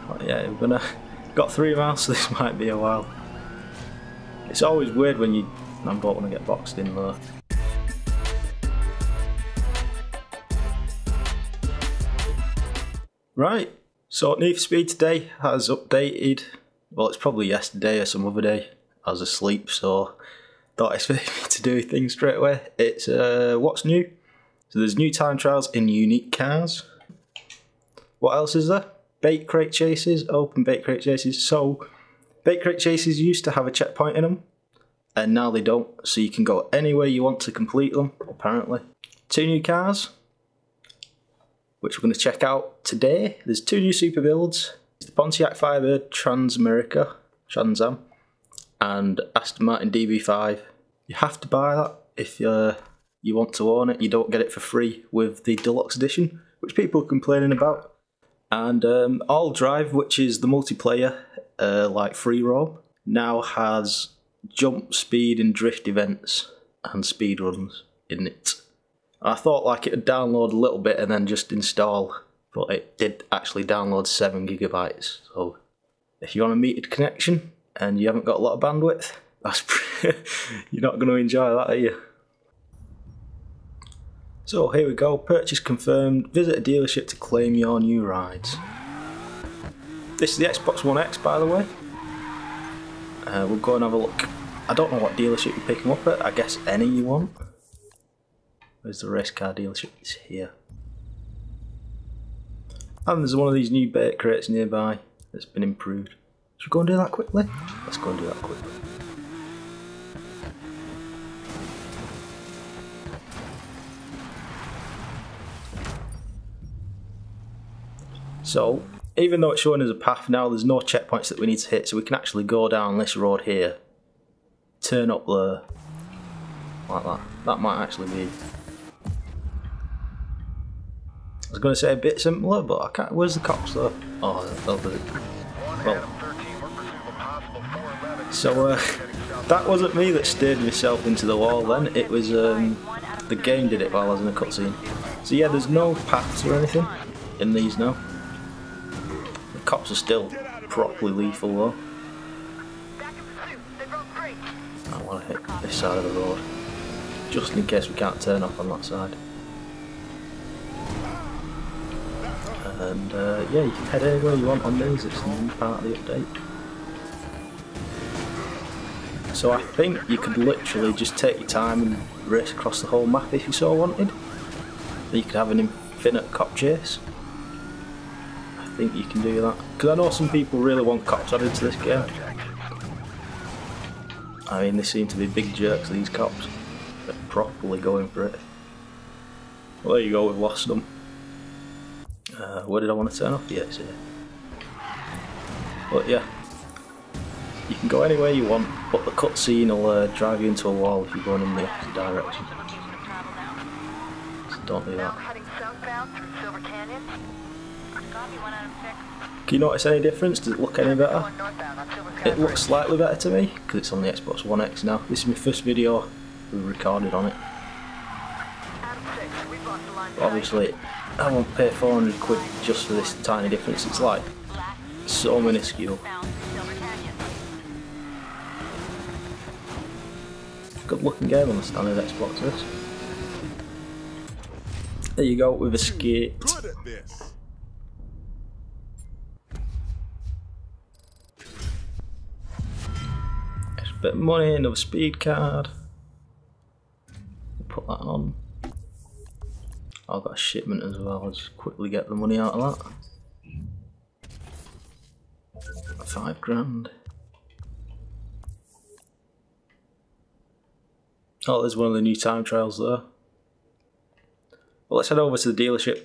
But yeah, we're gonna got 3 miles, so this might be a while. It's always weird when you. I don't want to get boxed in though. Right, so Need for Speed today has updated. Well, it's probably yesterday or some other day. I was asleep, so thought it's for me to do things straight away. It's what's new. So there's new time trials in unique cars. What else is there? Bait crate chases, open bait crate chases. So bait crate chases used to have a checkpoint in them, and now they don't. So you can go anywhere you want to complete them, apparently. 2 new cars, which we're going to check out today. There's 2 new super builds. It's the Pontiac Firebird Trans Am, and Aston Martin DB5. You have to buy that if you want to own it. You don't get it for free with the deluxe edition, which people are complaining about. And All Drive, which is the multiplayer like free roam, now has jump, speed and drift events and speed runs in it. I thought like it would download a little bit and then just install, but it did actually download 7 GB. So if you want a metered connection and you haven't got a lot of bandwidth, that's you're not going to enjoy that, are you? So here we go, purchase confirmed, visit a dealership to claim your new rides. This is the Xbox One X, by the way. We'll go and have a look. I don't know what dealership you're picking up at, I guess any you want. Where's the race car dealership? It's here. And there's one of these new bait crates nearby that's been improved. Should we go and do that quickly? Let's go and do that quickly. So, even though it's showing us a path now, there's no checkpoints that we need to hit, so we can actually go down this road here, turn up there, like that. That might actually be... I was going to say a bit simpler, but I can't... Where's the cops though? Oh, they'll do it. Well, so, that wasn't me that steered myself into the wall then, it was, the game did it while I was in a cutscene. So yeah, there's no paths or anything in these now. Cops are still properly lethal though. I want to hit this side of the road, just in case we can't turn off on that side. And yeah, you can head anywhere you want on these, it's a new part of the update. So I think you could literally just take your time and race across the whole map if you so wanted. You could have an infinite cop chase. I think you can do that, because I know some people really want cops added to this game. I mean, they seem to be big jerks, these cops. They're properly going for it. Well, there you go, we've lost them. Where did I want to turn off? Yeah, it's here. But yeah, you can go anywhere you want, but the cutscene will drive you into a wall if you're going in the opposite direction. So don't do that. Can you notice any difference? Does it look any better? It looks slightly better to me because it's on the Xbox One X now. This is my first video we recorded on it. But obviously, I won't pay 400 quid just for this tiny difference. It's like so minuscule. Good looking game on the standard Xbox. This. There you go. We've escaped. Bit of money, another speed card. Put that on. I've got a shipment as well, I'll just quickly get the money out of that. 5 grand. Oh, there's one of the new time trials there. Well, let's head over to the dealership.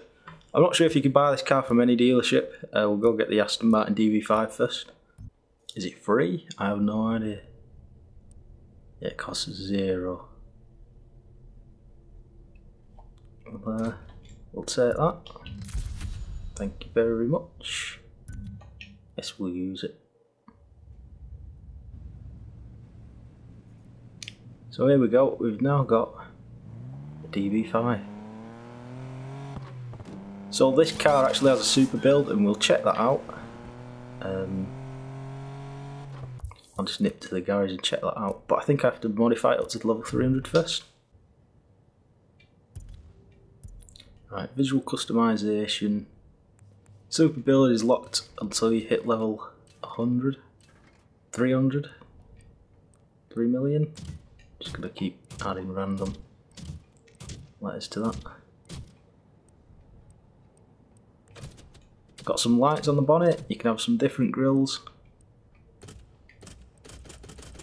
I'm not sure if you can buy this car from any dealership. We'll go get the Aston Martin DB5 first. Is it free? I have no idea. Yeah, it costs 0. We'll take that. Thank you very much. Yes, we'll use it. So here we go, we've now got the DB5. So this car actually has a super build and we'll check that out. I'll just nip to the garage and check that out. But I think I have to modify it up to level 300 first. Right, visual customization. Super build is locked until you hit level 100, 300, 3 million. Just gonna keep adding random letters to that. Got some lights on the bonnet. You can have some different grills.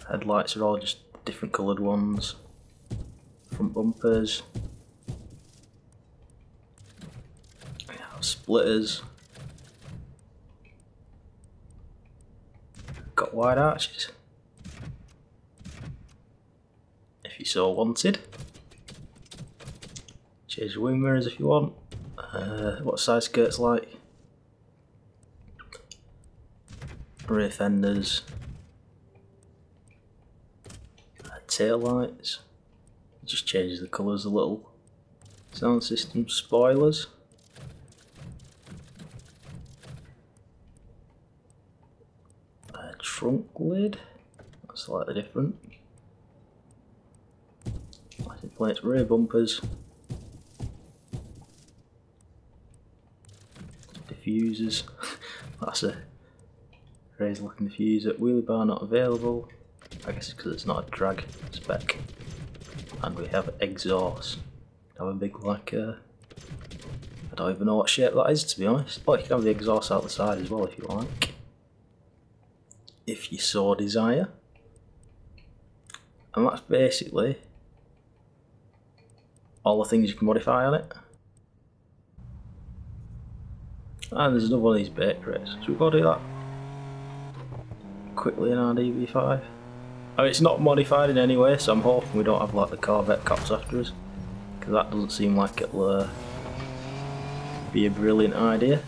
Headlights are all just different coloured ones. Front bumpers. We have splitters. Got wide arches. If you so wanted. Change your wing mirrors if you want. What side skirts like? Rear fenders. Tail lights. Just changes the colours a little. Sound system spoilers. Trunk lid. That's slightly different. License plates, rear bumpers. Diffusers. That's a crazy looking diffuser. Wheelie bar not available. I guess it's because it's not a drag spec. And we have exhaust. Have a big like I don't even know what shape that is, to be honest. But you can have the exhaust out the side as well if you like. If you so desire. And that's basically all the things you can modify on it. And there's another one of these bait crates. Should we go do that quickly in our DB5? I mean, it's not modified in any way, so I'm hoping we don't have like the Corvette cops after us, because that doesn't seem like it'll be a brilliant idea.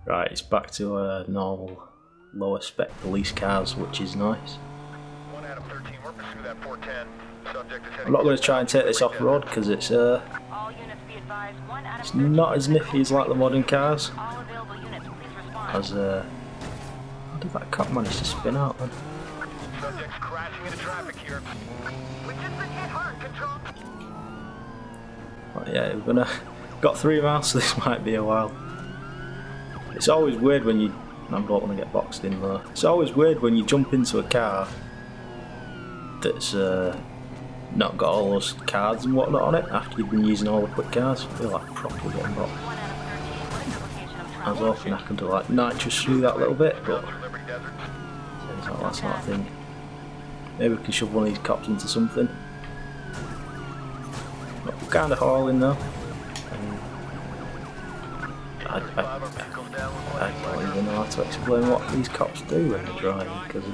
Right, it's back to normal, lower spec police cars, which is nice. I'm not going to try and take this off road because it's not as nifty as like the modern cars. As how did that cop manage to spin out then? Subject's crashing into traffic here. We just been hit hard, control. Right, yeah, we're gonna got 3 miles, so this might be a while. It's always weird when you. I don't want to get boxed in though. It's always weird when you jump into a car that's not got all those cards and whatnot on it after you've been using all the quick cars. I feel like properly getting boxed. I was hoping I could do like nitrous through that a little bit, but seems like that's not a thing. Maybe we can shove one of these cops into something. But we're kind of hauling though. I don't even know how to explain what these cops do when they're driving, because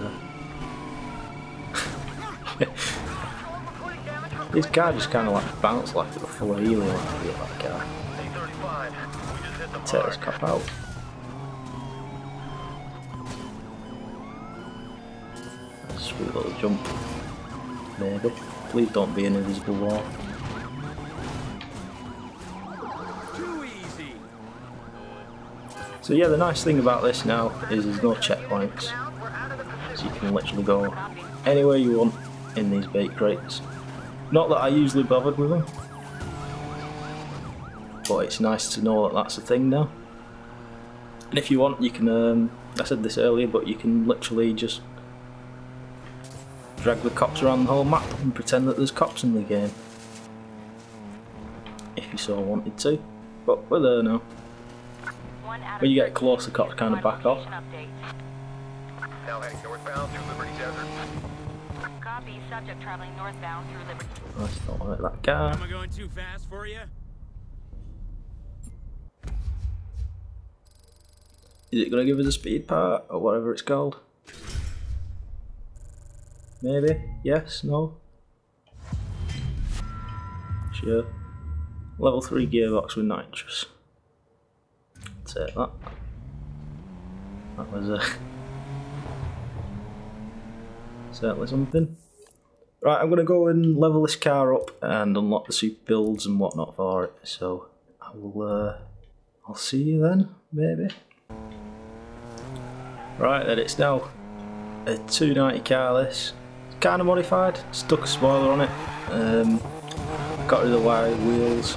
this car just kind of like bounced like it was full of helium when I get that car. Take this cop out. That's a sweet little jump. Maybe. Please don't be an invisible wall. So yeah, the nice thing about this now is there's no checkpoints. So you can literally go anywhere you want in these bait crates. Not that I usually bothered with them, but it's nice to know that that's a thing now. And if you want, you can, I said this earlier, but you can literally just drag the cops around the whole map and pretend that there's cops in the game. If you so wanted to. But we're there now. When you get close, the cops kind of back off. Now heading northbound through Liberty Desert. Copy, subject traveling northbound through Liberty. Nice, don't like that car. Am I going too fast for you? Is it going to give us a speed part, or whatever it's called? Maybe? Yes? No? Sure. Level 3 gearbox with nitrous. Take that. That was certainly something. Right, I'm going to go and level this car up and unlock the super builds and whatnot for it. So I'll I'll see you then, maybe. Right then, it's now a 290 car this. It's kind of modified, stuck a spoiler on it. Got rid of the wide wheels.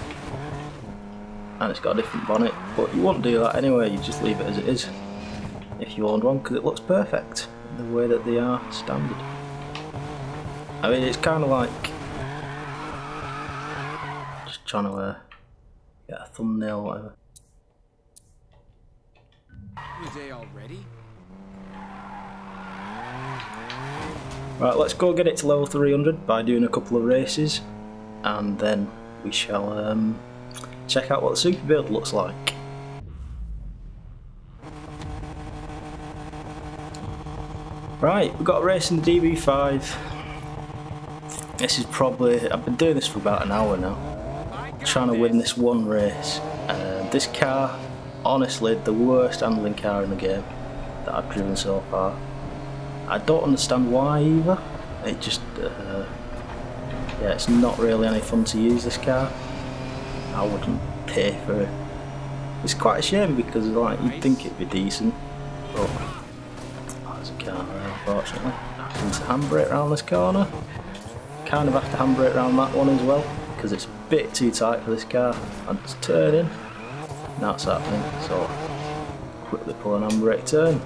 And it's got a different bonnet, but you wouldn't do that anyway, you just leave it as it is if you owned one, because it looks perfect the way that they are standard. I mean, it's kind of like just trying to get a thumbnail or whatever. New day already? Right, let's go get it to level 300 by doing a couple of races, and then we shall check out what the super build looks like. Right, we've got a race in the DB5. This is probably, I've been doing this for about an hour now, trying to win this one race. This car, honestly, the worst handling car in the game that I've driven so far. I don't understand why either. It just, yeah, it's not really any fun to use this car. I wouldn't pay for it. It's quite a shame because like you'd think it'd be decent, but there's a car there, unfortunately. I have to handbrake around this corner. Kind of have to handbrake around that one as well because it's a bit too tight for this car. I just turn in. Now it's happening, so quickly pull an handbrake turn.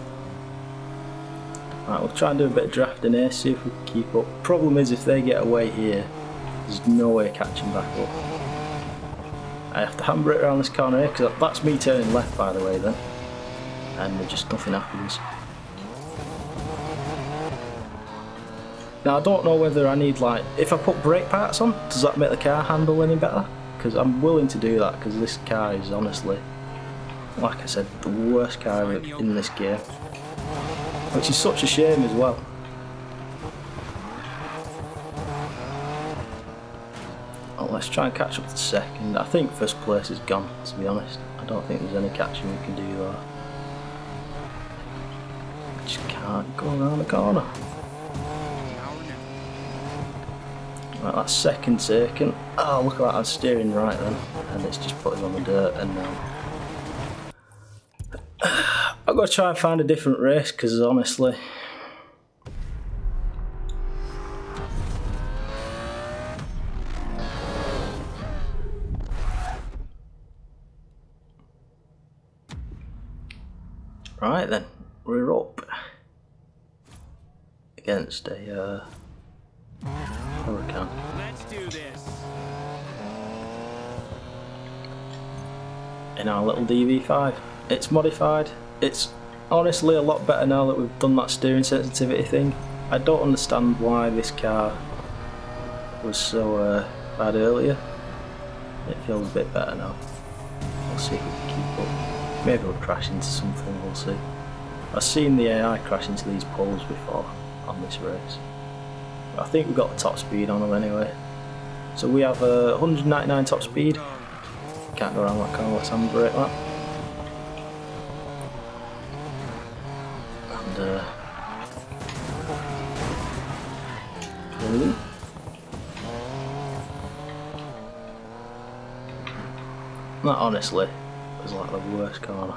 Right, we'll try and do a bit of drafting here, see if we can keep up. Problem is if they get away here, there's no way of catching back up. I have to handbrake around this corner here, because that's me turning left by the way then. And just nothing happens. Now I don't know whether I need like, if I put brake parts on, does that make the car handle any better? Because I'm willing to do that, because this car is honestly, like I said, the worst car in this game. Which is such a shame as well. Oh, let's try and catch up to second. I think first place is gone, to be honest. I don't think there's any catching we can do there. Just can't go around the corner. Right, that's second taken. Oh, look at that, I'm steering right then. And it's just put him on the dirt, and now I've got to try and find a different race, because honestly, right then, we're up against a Hurricane. Let's do this. In our little DB5. It's modified. It's honestly a lot better now that we've done that steering sensitivity thing. I don't understand why this car was so bad earlier. It feels a bit better now. We'll see if we can keep up. Maybe we'll crash into something, we'll see. I've seen the AI crash into these poles before on this race. But I think we've got the top speed on them anyway. So we have 199 top speed. Can't go around that corner, let's handbrake that. That honestly was like the worst corner.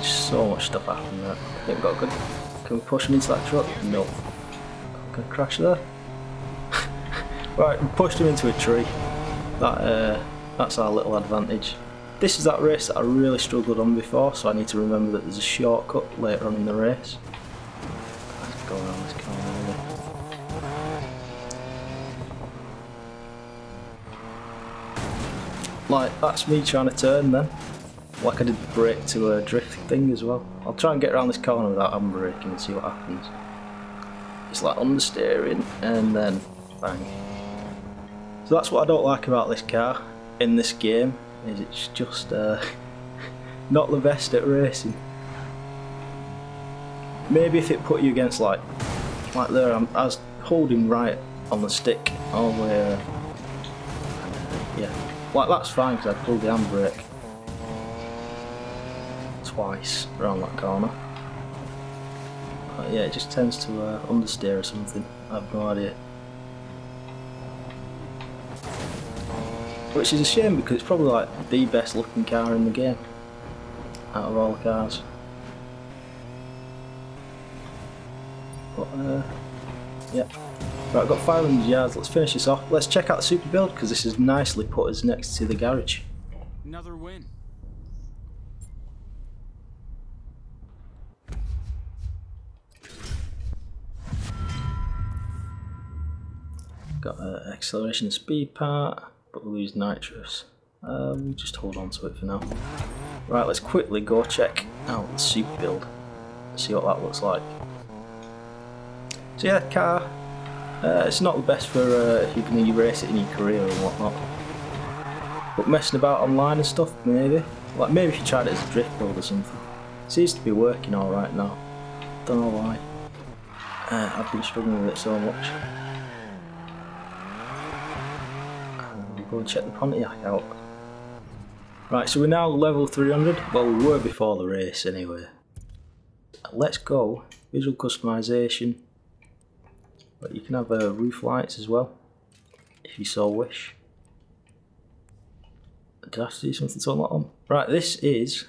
Just so much stuff happened there. I think we've got good. Can we push him into that truck? No. Can we crash there? Right, we pushed him into a tree. That's our little advantage. This is that race that I really struggled on before, so I need to remember that there's a shortcut later on in the race. Let's go around this corner. Like, that's me trying to turn then. Like I did the brake to a drift thing as well. I'll try and get around this corner without handbraking and see what happens. It's like understeering and then bang. So that's what I don't like about this car in this game, is it's just not the best at racing. Maybe if it put you against like there, I was holding right on the stick all the way yeah, like that's fine because I pulled the handbrake twice around that corner. But yeah, it just tends to understeer or something, I have no idea. which is a shame because it's probably like the best looking car in the game out of all the cars. But yeah, right, I've got 500 yards. Let's finish this off. Let's check out the super build because this has nicely put us next to the garage. Another win. Got an acceleration and speed part, but we lose nitrous. We'll just hold on to it for now. Right, let's quickly go check out the super build, see what that looks like. So yeah, car, it's not the best for if you're going to race it in your career and whatnot. But messing about online and stuff, maybe. Like maybe if you tried it as a drift build or something. It seems to be working alright now. Don't know why. I've been struggling with it so much. We'll go and check the Pontiac out. Right, so we're now level 300. Well, we were before the race anyway. Let's go. Visual customization. But you can have roof lights as well, if you so wish. Do I have to do something to unlock them? Right, this is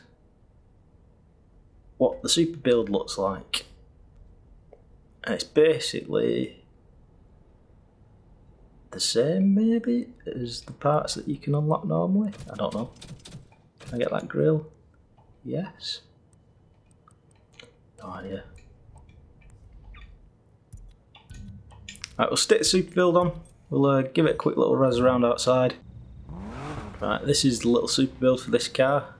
what the super build looks like. And it's basically the same, maybe, as the parts that you can unlock normally. I don't know. Can I get that grill? Yes. No idea. Right, we'll stick the super build on. We'll give it a quick little razz around outside. Right, this is the little super build for this car.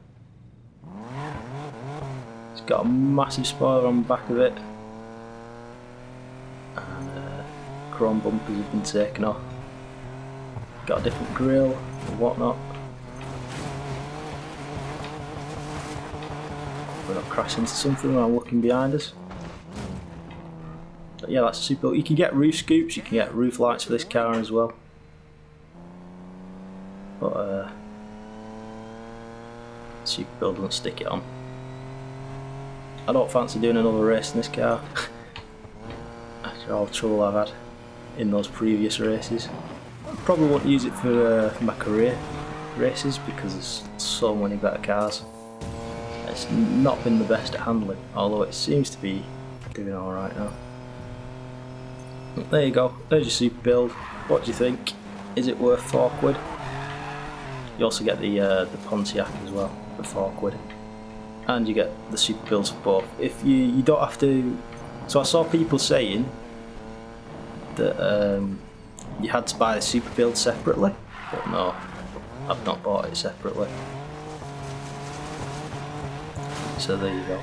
It's got a massive spoiler on the back of it. And chrome bumpers have been taken off. Got a different grille and whatnot. We're not crashing into something while looking behind us. But yeah, that's a super build. You can get roof scoops, you can get roof lights for this car as well. But super build doesn't stick it on. I don't fancy doing another race in this car after all the trouble I've had in those previous races. Probably won't use it for my career races because there's so many better cars. It's not been the best at handling, although it seems to be doing alright now. But there you go, there's your super build. What do you think? Is it worth £4? You also get the Pontiac as well for £4, and you get the super builds for both. If you don't have to. So I saw people saying that you had to buy the super build separately, but no, I've not bought it separately. So there you go,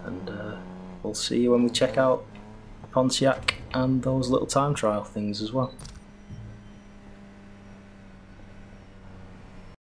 and we'll see you when we check out Pontiac and those little time trial things as well.